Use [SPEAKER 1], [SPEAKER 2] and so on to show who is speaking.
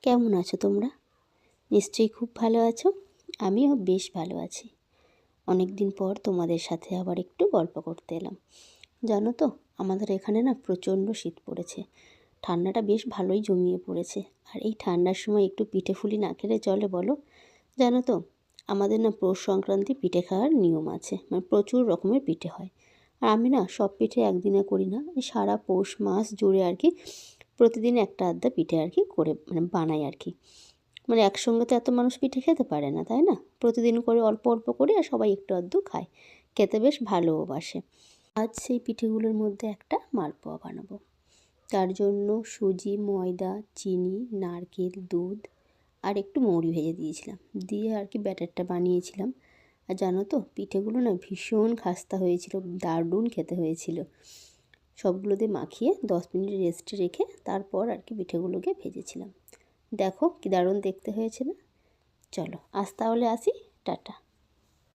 [SPEAKER 1] কেমন আছো তোমরা? নিশ্চয়ই খুব ভালো আছো। আমিও বেশ ভালো আছি। অনেক দিন পর তোমাদের সাথে আবার একটু গল্প করতে এলাম। জানো তো, আমাদের এখানে না প্রচণ্ড শীত পড়েছে। ঠান্ডাটা বেশ ভালোই জমিয়ে পড়েছে। আর এই ঠান্ডার সময় একটু পিঠে ফুলি না খেলে চলে বলো? জানো তো, আমাদের না পৌষ সংক্রান্তি পিঠে খাওয়ার নিয়ম আছে, মানে প্রচুর রকমের পিঠে হয়। আর আমি না সব পিঠে একদিনে করি না, এই সারা পৌষ মাস জুড়ে আর কি প্রতিদিন একটা আধটা পিঠে আর কি করে বানাই আর কি। মানে একসঙ্গে তো এত মানুষ পিঠে খেতে পারে না, তাই না? প্রতিদিন করে অল্প অল্প করে আর সবাই একটু আধটু খায়, খেতে বেশ ভালোবাসে। আজ সেই পিঠেগুলোর মধ্যে একটা মালপোয়া বানাবো। তার জন্য সুজি, ময়দা, চিনি, নারকেল, দুধ আর একটু মৌরি ভেজে দিয়েছিলাম, দিয়ে আর কি ব্যাটারটা বানিয়েছিলাম। আর জানো তো, পিঠেগুলো না ভীষণ খাস্তা হয়েছিল, দারুণ খেতে হয়েছিল। সবগুলো দিয়ে মাখিয়ে 10 মিনিট রেস্টে রেখে তারপর আর কি পিঠেগুলোকে ভেজেছিলাম। দেখো কি দারুণ দেখতে হয়েছে না? চলো আজ তাহলে আসি, টাটা।